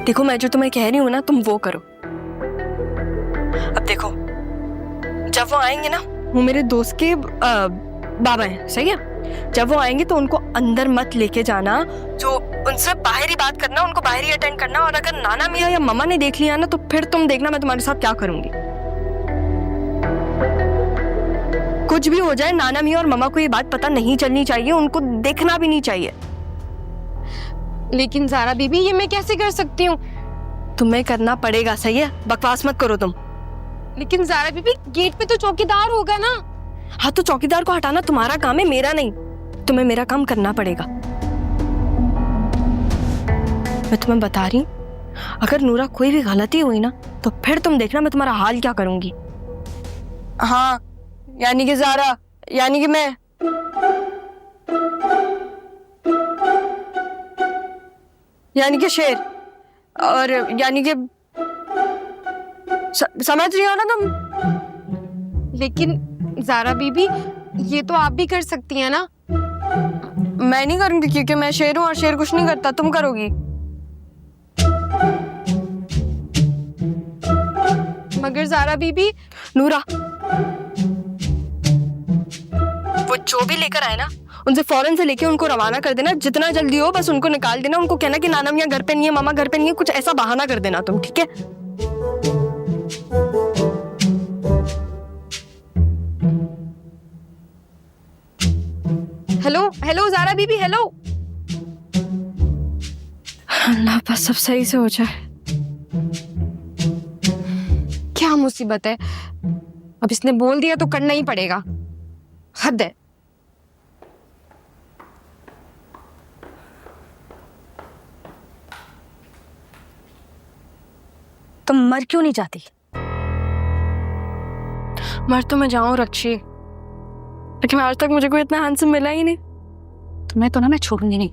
देखो मैं जो तुम्हें कह रही हूँ ना तुम वो करो। अब देखो जब वो आएंगे ना, वो मेरे दोस्त के बाबा हैं, सही है। जब वो आएंगे तो उनको अंदर मत लेके जाना, जो उनसे बाहर ही बात करना, उनको बाहर ही अटेंड करना। और अगर नाना मियाँ या मम्मा ने देख लिया ना तो फिर तुम देखना मैं तुम्हारे साथ क्या करूंगी। कुछ भी हो जाए नाना मियाँ और मम्मा को ये बात पता नहीं चलनी चाहिए, उनको देखना भी नहीं चाहिए। लेकिन ज़ारा बीबी ये मैं कैसे कर सकती हूँ? तुम्हें करना पड़ेगा, सही है, बकवास मत करो तुम। लेकिन ज़ारा बीबी गेट पे तो चौकीदार होगा ना। हाँ तो चौकीदार को हटाना तुम्हारा काम है, मेरा नहीं। तुम्हें मेरा काम करना पड़ेगा। मैं तुम्हें बता रही हूँ, अगर नूरा कोई भी गलती हुई ना तो फिर तुम देखना मैं तुम्हारा हाल क्या करूंगी। हाँ यानी कि ज़ारा, यानी कि मैं। यानी कि शेर, और यानी कि समझ रही हो ना तुम। लेकिन ज़ारा बीबी ये तो आप भी कर सकती हैं ना। मैं नहीं करूंगी क्योंकि मैं शेर हूं और शेर कुछ नहीं करता, तुम करोगी। मगर ज़ारा बीबी। नूरा, वो जो भी लेकर आए ना उनसे फौरन से लेके उनको रवाना कर देना, जितना जल्दी हो बस उनको निकाल देना। उनको कहना कि नाना मियाँ घर पे नहीं है, मामा घर पे नहीं है, कुछ ऐसा बहाना कर देना तुम, ठीक है। हेलो हेलो ज़ारा बीबी, हेलो। अल्लाह बस सब सही से हो जाए। क्या मुसीबत है, अब इसने बोल दिया तो करना ही पड़ेगा, हद है। तुम मर क्यों नहीं जाती? मर तो मैं जाऊं रक्षी, लेकिन आज तक मुझे कोई इतना हैंडसम मिला ही नहीं। तुम्हें तो ना मैं छोड़ूंगी नहीं।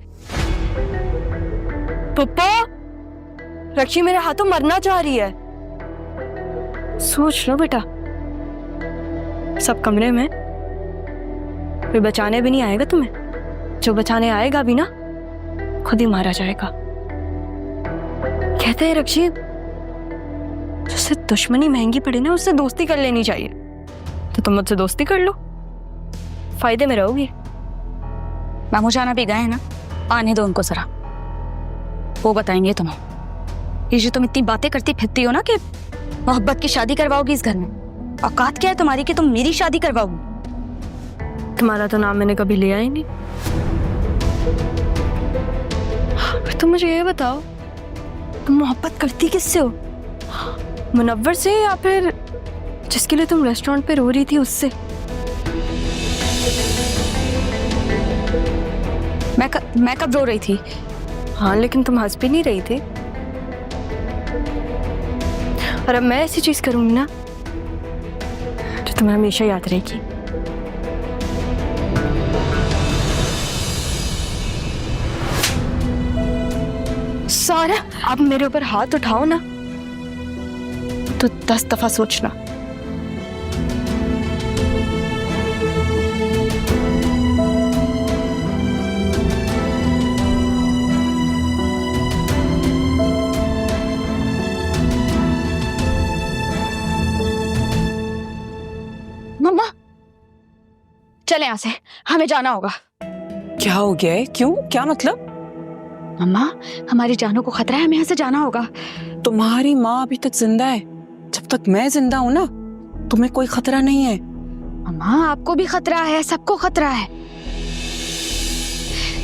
पप्पा, रक्षी मेरे हाथों मरना चाह रही है। सोच लो बेटा, सब कमरे में, कोई बचाने भी नहीं आएगा तुम्हें। जो बचाने आएगा भी ना खुद ही मारा जाएगा। कहते हैं रक्षी, जिससे दुश्मनी महंगी पड़े ना उससे दोस्ती कर लेनी चाहिए। तो तुम मुझसे दोस्ती कर लो, फायदे में रहोगी। मामू जाना भी गए हैं ना, आने दो उनको जरा, वो बताएंगे तुम्हें। ये जो तुम इतनी बातें करती फिरती हो ना कि मोहब्बत की शादी करवाओगी इस घर में, औकात क्या है तुम्हारी कि तुम मेरी शादी करवाओगी? तुम्हारा तो नाम मैंने कभी लिया ही नहीं। तुम मुझे ये बताओ, तुम मोहब्बत करती किससे हो? मुनव्वर से या फिर जिसके लिए तुम रेस्टोरेंट पे रो रही थी उससे? मैं कब रो रही थी? हाँ लेकिन तुम हंस भी नहीं रही थी। और अब मैं ऐसी चीज करूंगी ना जो तुम्हें हमेशा याद रहेगी। सारा अब मेरे ऊपर हाथ उठाओ ना तो 10 दफा सोचना। मम्मा चले यहाँ से, हमें जाना होगा। क्या हो गया है? क्यों, क्या मतलब? मम्मा हमारी जानों को खतरा है, हमें यहाँ से जाना होगा। तुम्हारी माँ अभी तक जिंदा है, जब तक मैं जिंदा हूं ना तुम्हें कोई खतरा नहीं है। मम्मा आपको भी खतरा है, सबको खतरा है।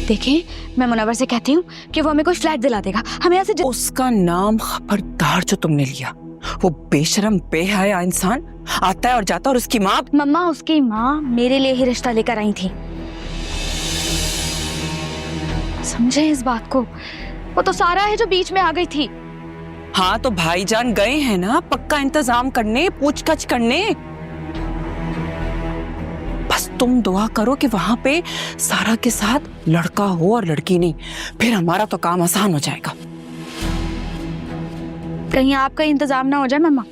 देखिए मैं मुनव्वर से कहती हूँ कि वो हमें कोई फ्लैट दिला देगा, हमें यहाँ से उसका नाम खबरदार जो तुमने लिया। वो बेशरम बेहया इंसान आता है और जाता, और उसकी माँ। मम्मा उसकी माँ मेरे लिए ही रिश्ता लेकर आई थी, समझे इस बात को। वो तो सारा है जो बीच में आ गई थी। हाँ तो भाईजान गए हैं ना पक्का इंतजाम करने, पूछताछ करने। बस तुम दुआ करो कि वहां पे सारा के साथ लड़का हो और लड़की नहीं, फिर हमारा तो काम आसान हो जाएगा। कहीं आपका इंतजाम ना हो जाए मम्मा।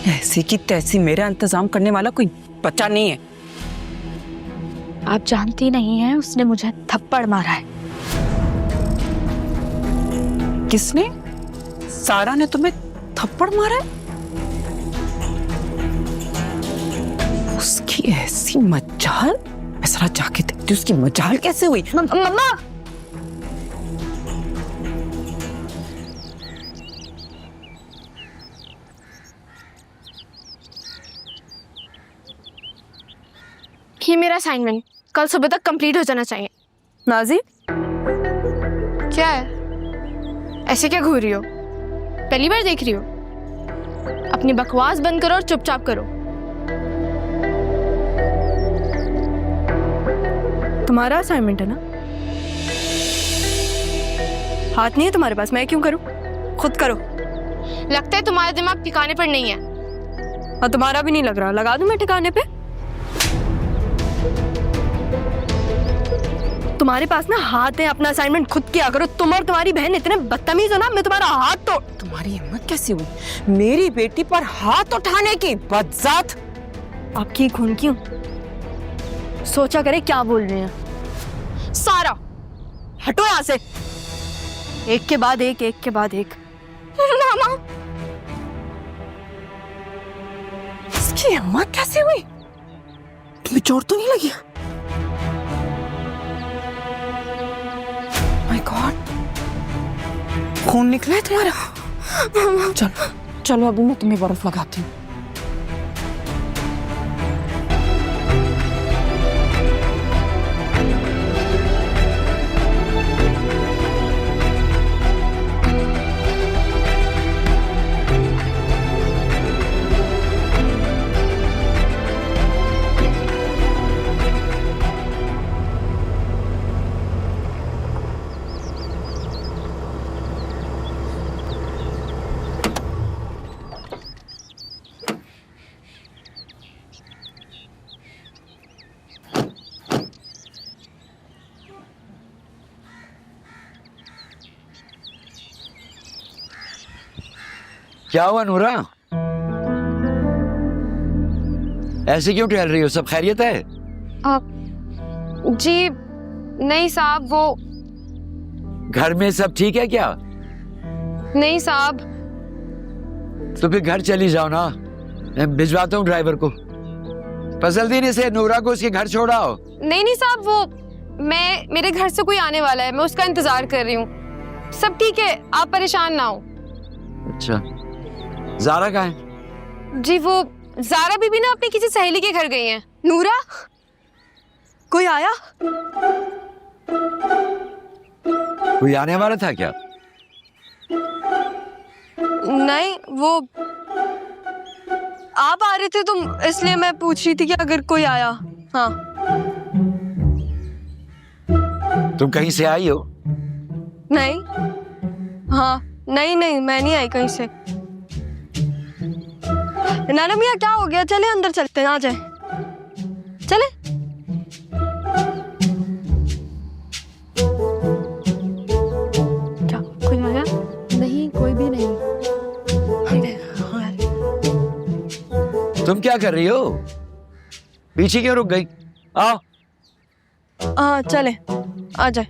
ऐसी की तैसी मेरा इंतजाम करने वाला कोई बच्चा नहीं है। आप जानती नहीं हैं उसने मुझे थप्पड़ मारा है। किसने? सारा ने तुम्हें थप्पड़ मारा है? उसकी ऐसी मजाल, मैं जरा जाके देखती हूँ उसकी मजाल कैसे हुई। मम्मा ये मेरा असाइनमेंट कल सुबह तक कंप्लीट हो जाना चाहिए। नाजी, क्या है, ऐसे क्या घूर रही हो? पहली बार देख रही हो? अपनी बकवास बंद करो और चुपचाप करो। तुम्हारा असाइनमेंट है ना? हाथ नहीं है तुम्हारे पास, मैं क्यों करूं? खुद करो। लगता है तुम्हारा दिमाग ठिकाने पर नहीं है। और तुम्हारा भी नहीं लग रहा, लगा दूं मैं ठिकाने पे? तुम्हारे पास ना हाथ है, अपना असाइनमेंट खुद किया करो। तुम और तुम्हारी बहन इतने बदतमीज हो ना, मैं तुम्हारा हाथ तो। तुम्हारी हिम्मत कैसी हुई मेरी बेटी पर हाथ उठाने की? बदजात! आपकी खून क्यों? सोचा करे क्या बोल रहे हैं। सारा हटो यहाँ से, एक के बाद एक, एक के बाद एक। मामा इसकी हिम्मत कैसे हुई? तुम्हें चोट तो नहीं लगी? माय गॉड, खून निकला है तुम्हारा। चलो चलो, अभी मैं तुम्हें बर्फ लगाती हूँ। क्या हुआ नूरा? ऐसे क्यों टहल रही हो? सब खैरियत है? जी नहीं साहब, वो घर में सब ठीक है क्या? नहीं साहब। तो फिर घर चली जाओ ना, मैं भिजवाता हूँ ड्राइवर को। फजलदीन से नूरा को उसके घर छोड़ाओ। नहीं साहब, वो मेरे घर से कोई आने वाला है, मैं उसका इंतजार कर रही हूँ। सब ठीक है, आप परेशान ना हो। अच्छा, ज़ारा कहाँ है? जी वो ज़ारा बीबी ना अपनी किसी सहेली के घर गई हैं। नूरा, कोई आया? कोई आने वाला था क्या? नहीं, वो आप आ रहे थे तो इसलिए मैं पूछ रही थी कि अगर कोई आया। हाँ। तुम कहीं से आई हो? नहीं, हाँ, नहीं नहीं, मैं नहीं आई कहीं से। नाना मियाँ, क्या हो गया? चले अंदर चलते हैं, आ जाए। चले। क्या कोई आया? नहीं, कोई भी नहीं। तुम क्या कर रही हो? पीछे क्यों रुक गई? आओ। हाँ चले, आ जाए।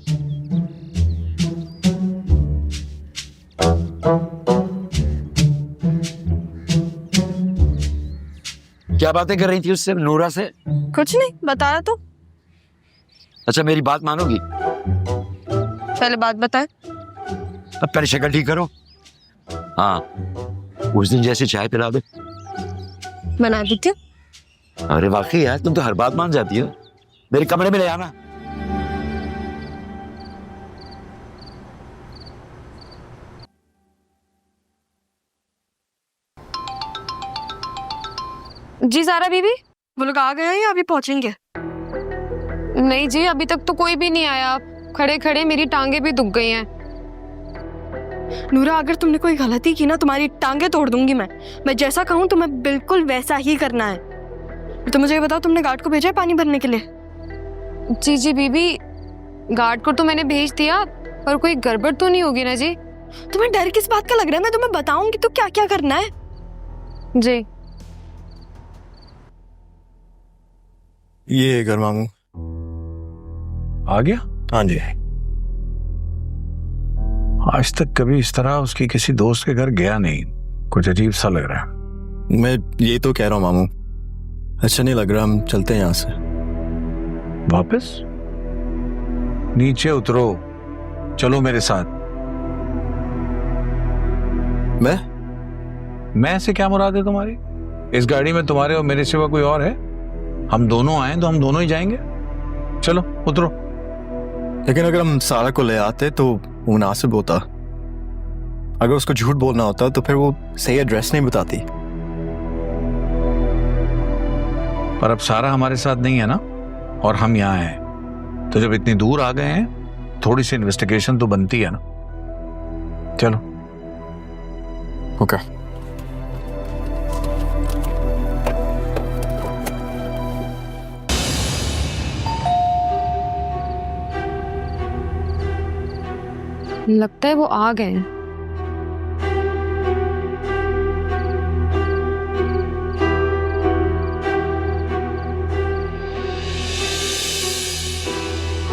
क्या बातें कर रही थी उससे, नूरा से? कुछ नहीं, बताया तो। अच्छा, मेरी बात मानोगी? पहले बात बताए। अब पहले शक्ल ठीक करो। हाँ, उस दिन जैसे चाय पिला दे। बना देती हूँ। अरे वाकई यार, तुम तो हर बात मान जाती हो। मेरे कमरे में ले आना। जी ज़ारा बीबी। वो लोग आ गए हैं या अभी पहुंचेंगे? नहीं जी, अभी तक तो कोई भी नहीं आया। खड़े खड़े मेरी टांगे भी दुख गई हैं। नूरा, अगर तुमने कोई गलती की ना, तुम्हारी टांगे तोड़ दूंगी मैं जैसा कहूँ तुम्हें बिल्कुल वैसा ही करना है। तो मुझे ये बताओ, तुमने गार्ड को भेजा है पानी भरने के लिए? जी जी बीबी, गार्ड को तो मैंने भेज दिया, पर कोई गड़बड़ तो नहीं होगी ना जी? तुम्हें डर किस बात का लग रहा है? मैं तुम्हें बताऊंगी तो क्या क्या करना है। जी ये घर मांगू आ गया। हाँ जी, आज तक कभी इस तरह उसकी किसी दोस्त के घर गया नहीं, कुछ अजीब सा लग रहा है। मैं ये तो कह रहा हूँ मामू, अच्छा नहीं लग रहा, हम चलते हैं यहाँ से। वापस? नीचे उतरो, चलो मेरे साथ। मैं से क्या मुराद है तुम्हारी? इस गाड़ी में तुम्हारे और मेरे सिवा कोई और है? हम दोनों आए तो हम दोनों ही जाएंगे। चलो उतरो। लेकिन अगर हम सारा को ले आते तो वो मुनासिब होता। अगर उसको झूठ बोलना होता तो फिर वो सही एड्रेस नहीं बताती। पर अब सारा हमारे साथ नहीं है ना, और हम यहाँ हैं, तो जब इतनी दूर आ गए हैं थोड़ी सी इन्वेस्टिगेशन तो बनती है ना। चलो। ओके। लगता है वो आ गए हैं।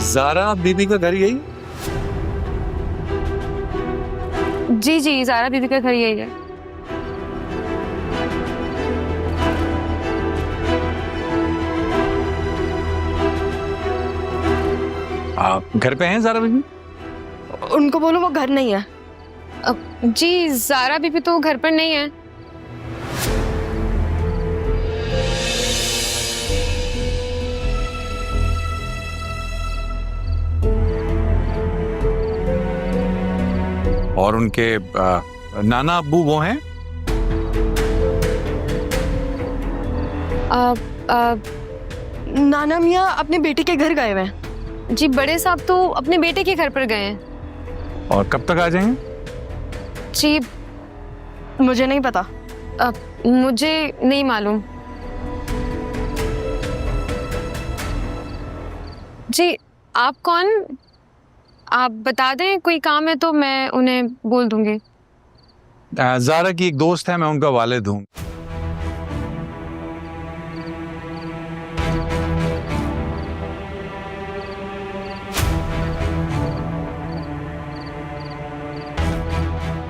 ज़ारा बीबी का घर यही? जी जी, ज़ारा बीबी का घर यही है। आप घर पे हैं ज़ारा बीबी? उनको बोलो वो घर नहीं है। जी, ज़ारा बीबी तो घर पर नहीं है। और उनके नाना अब्बू वो हैं? नाना मियाँ अपने बेटे के घर गए हुए हैं। जी, बड़े साहब तो अपने बेटे के घर पर गए हैं। और कब तक आ जाएंगे? जी, मुझे नहीं पता। मुझे नहीं मालूम। जी, आप कौन? आप बता दें, कोई काम है तो मैं उन्हें बोल दूंगी। ज़ारा की एक दोस्त है, मैं उनका वालिद हूँ।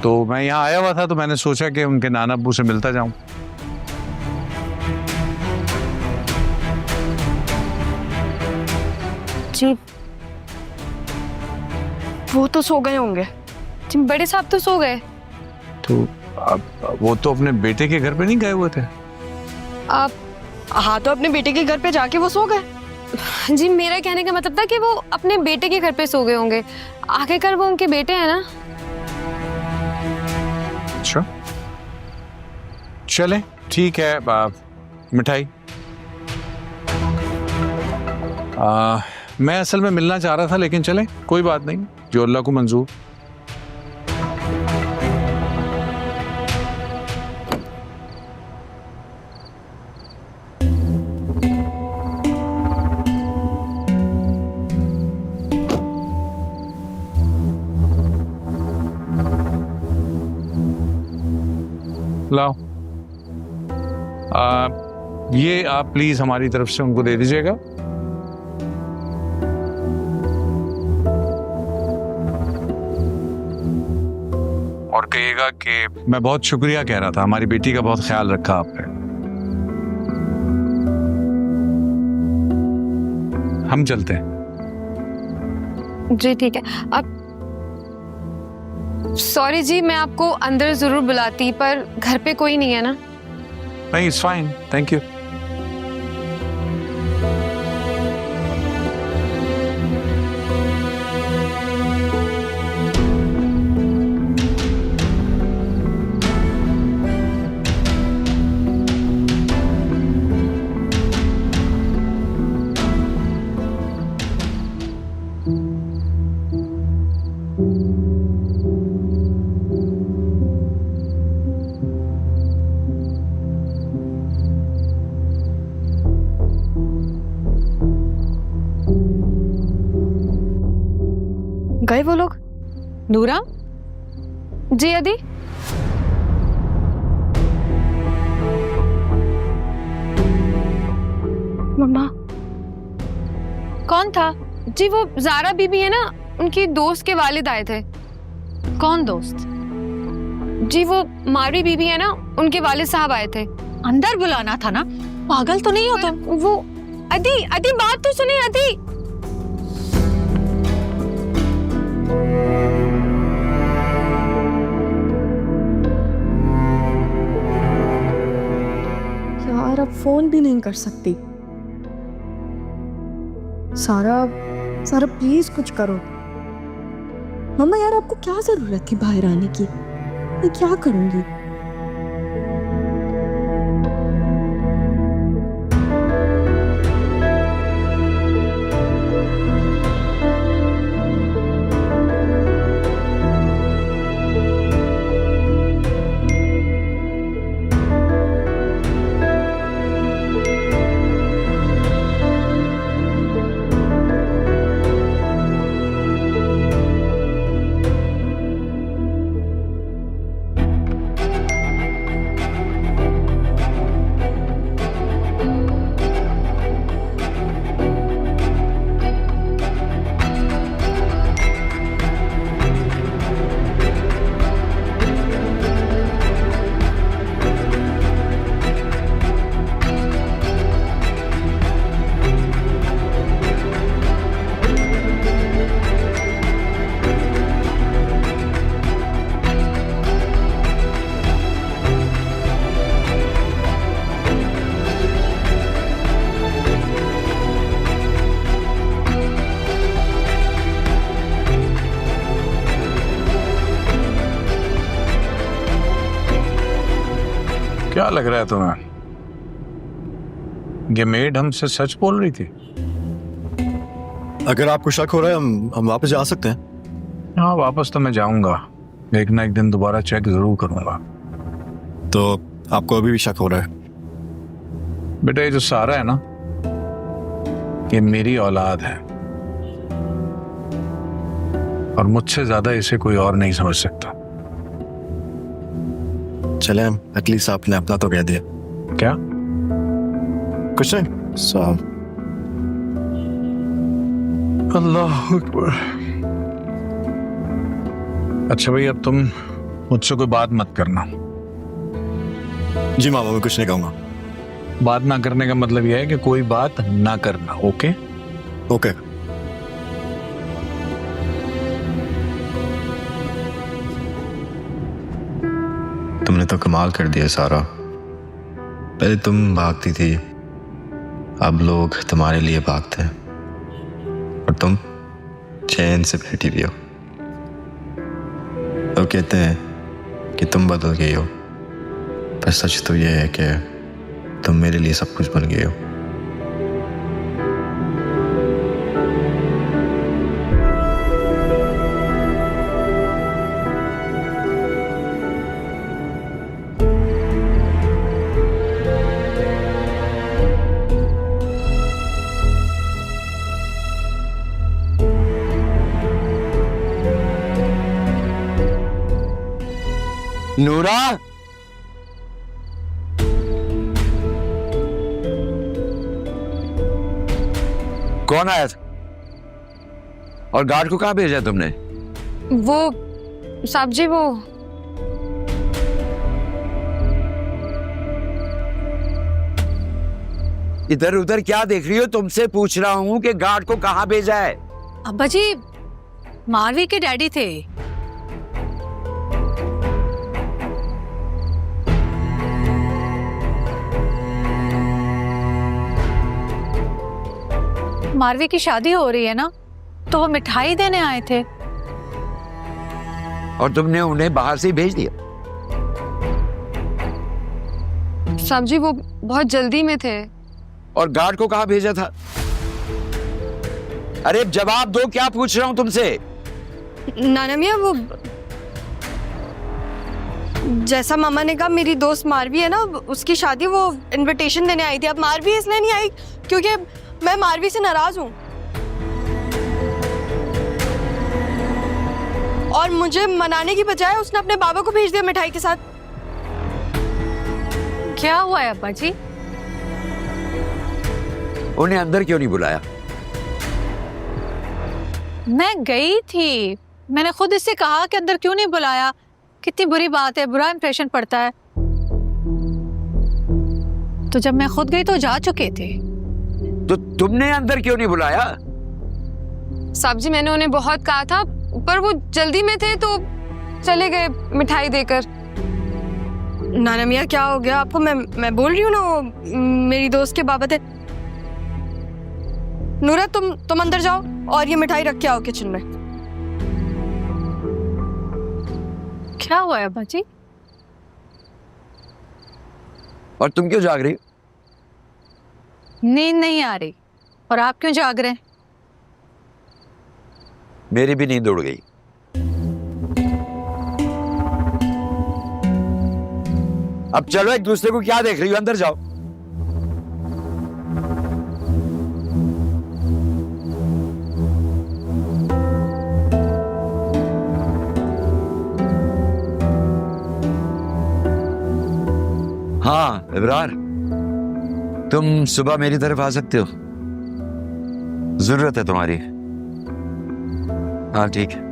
तो मैं यहाँ आया हुआ था तो मैंने सोचा कि उनके नाना अब्बू से मिलता जाऊं। जी, वो तो सो गए होंगे। जी, बड़े साहब तो सो गए। तो वो तो अपने बेटे के घर पे नहीं गए हुए थे? आप हाँ, तो अपने बेटे के घर पे जाके वो सो गए। जी, मेरा कहने का मतलब था कि वो अपने बेटे के घर पे सो गए होंगे। आखिरकार वो उनके बेटे हैं ना। अच्छा, चले ठीक है। मिठाई मैं असल में मिलना चाह रहा था, लेकिन चले कोई बात नहीं, जो अल्लाह को मंजूर। लाओ, ये आप प्लीज हमारी तरफ से उनको दे दीजिएगा। और कहिएगा कि मैं बहुत शुक्रिया कह रहा था, हमारी बेटी का बहुत ख्याल रखा आपने। हम चलते हैं। जी ठीक है। अब सॉरी जी, मैं आपको अंदर जरूर बुलाती, पर घर पे कोई नहीं है ना। नहीं, इट्स फाइन, थैंक यू। गए वो लोग? नूरा जी, अदी मम्मा कौन था? जी, वो ज़ारा बीबी है ना, उनकी दोस्त के वालिद आए थे। कौन दोस्त? जी वो मारवी बीबी है ना, उनके वालिद साहब आए थे। अंदर बुलाना था ना, पागल तो नहीं हो तुम? वो अदी अदी बात तो सुनिए अदी। यार अब फोन भी नहीं कर सकती। सारा सारा प्लीज कुछ करो। मम्मा यार आपको क्या जरूरत थी बाहर आने की? मैं क्या करूंगी? क्या लग रहा है तुम्हें? ये मेड हमसे सच बोल रही थी? अगर आपको शक हो रहा है हम वापस जा सकते हैं। हाँ वापस तो मैं जाऊंगा, एक ना एक दिन दोबारा चेक जरूर करूंगा। तो आपको अभी भी शक हो रहा है? बेटा ये जो सारा है ना, ये मेरी औलाद है और मुझसे ज्यादा इसे कोई और नहीं समझ सकता। चले एटलीस्ट आपने अपना तो कह दिया। क्या? कुछ नहीं साहब। अल्लाह अकबर। अच्छा भाई अब तुम मुझसे कोई बात मत करना। जी मामा मैं कुछ नहीं कहूंगा। बात ना करने का मतलब यह है कि कोई बात ना करना। Okay okay. तुमने तो कमाल कर दिया सारा। पहले तुम भागती थी, अब लोग तुम्हारे लिए भागते हैं और तुम चैन से बैठी हुई हो। तो कहते हैं कि तुम बदल गई हो, पर सच तो यह है कि तुम मेरे लिए सब कुछ बन गए हो। नूरा, कौन आया था और गार्ड को कहाँ भेजा तुमने? वो साहब जी वो इधर उधर क्या देख रही हो? तुमसे पूछ रहा हूँ कि गार्ड को कहाँ भेजा है? अब्बा जी मारवी के डैडी थे। मारवी की शादी हो रही है ना, तो वो मिठाई देने आए थे। और तुमने उन्हें बाहर से ही भेज दिया? साहब जी वो बहुत जल्दी में थे। और गार्ड को कहाँ भेजा था? अरे जवाब दो, क्या पूछ रहा हूं तुमसे? नाना मियाँ वो जैसा मामा ने कहा, मेरी दोस्त मारवी है ना, उसकी शादी वो इनविटेशन देने आई थी। अब मारवी इसलिए नहीं आई क्योंकि मैं मारवी से नाराज हूं और मुझे मनाने की बजाय उसने अपने बाबा को भेज दिया मिठाई के साथ। क्या हुआ है अब्बा जी? उन्हें अंदर क्यों नहीं बुलाया? मैं गई थी मैंने खुद इससे कहा कि अंदर क्यों नहीं बुलाया, कितनी बुरी बात है, बुरा इंप्रेशन पड़ता है। तो जब मैं खुद गई तो जा चुके थे। तो तुमने अंदर क्यों नहीं बुलाया? साहब जी मैंने उन्हें बहुत कहा था, पर वो जल्दी में थे तो चले गए मिठाई देकर। नाना मियाँ क्या हो गया आपको? मैं बोल रही हूँ ना, वो मेरी दोस्त के बाबा थे। नूरा तुम अंदर जाओ और ये मिठाई रख के आओ किचन में। क्या हुआ है अब्बा जी? और तुम क्यों जाग रही हो? नींद नहीं आ रही। और आप क्यों जाग रहे हैं? मेरी भी नींद उड़ गई। अब चलो, एक दूसरे को क्या देख रही हो? अंदर जाओ। हाँ इब्रार, तुम सुबह मेरी तरफ आ सकते हो, जरूरत है तुम्हारी। हाँ ठीक है।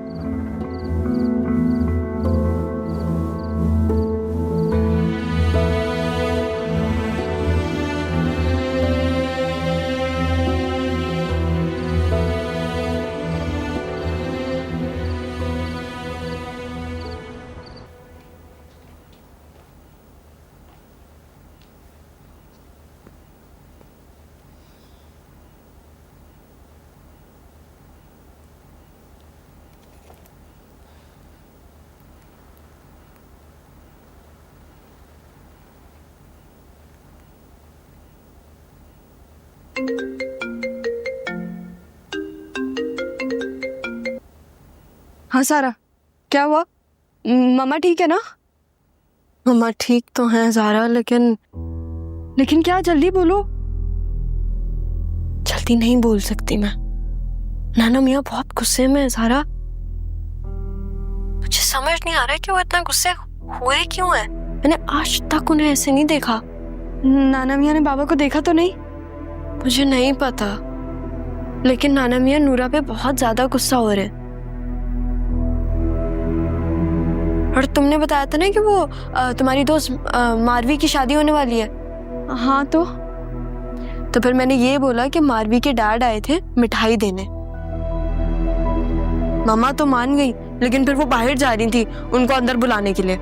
हाँ सारा, क्या हुआ? मम्मा ठीक है ना? मम्मा ठीक तो हैं ज़ारा, लेकिन क्या? जल्दी बोलो। जल्दी नहीं बोल सकती मैं। नाना मियाँ बहुत गुस्से में है ज़ारा। मुझे समझ नहीं आ रहा है कि वो इतना गुस्से हुए क्यों है। मैंने आज तक उन्हें ऐसे नहीं देखा। नाना मियाँ ने बाबा को देखा तो नहीं? मुझे नहीं पता, लेकिन नाना मियाँ नूरा पे बहुत ज्यादा गुस्सा हो रहे हैं। और तुमने बताया था ना कि वो तुम्हारी दोस्त मारवी की शादी होने वाली है। हाँ तो फिर मैंने ये बोला कि मारवी के डैड आए थे मिठाई देने। मामा तो मान गई, लेकिन फिर वो बाहर जा रही थी उनको अंदर बुलाने के लिए।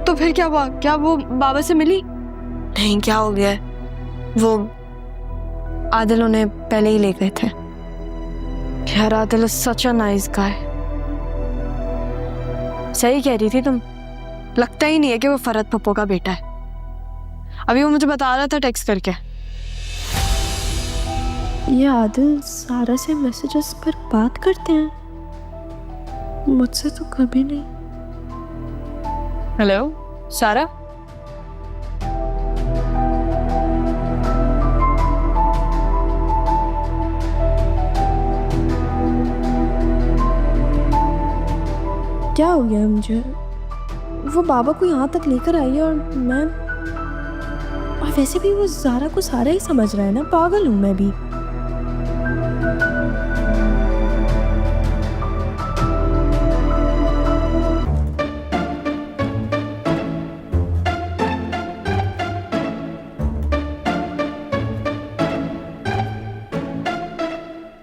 तो फिर क्या हुआ? क्या वो बाबा से मिली? नहीं, क्या हो गया है, वो आदिल उन्हें पहले ही ले गए थे। यार Adil is such a nice guy. सही कह रही थी तुम, लगता ही नहीं है कि वो फरहत पप्पो का बेटा है। अभी वो मुझे बता रहा था टेक्स्ट करके। ये आदिल सारा से मैसेजेस पर बात करते हैं, मुझसे तो कभी नहीं। हेलो सारा, क्या हो गया है मुझे? वो बाबा को यहाँ तक लेकर आई है और मैं, और वैसे भी वो ज़ारा को सारा ही समझ रहा है ना, पागल हूँ मैं भी।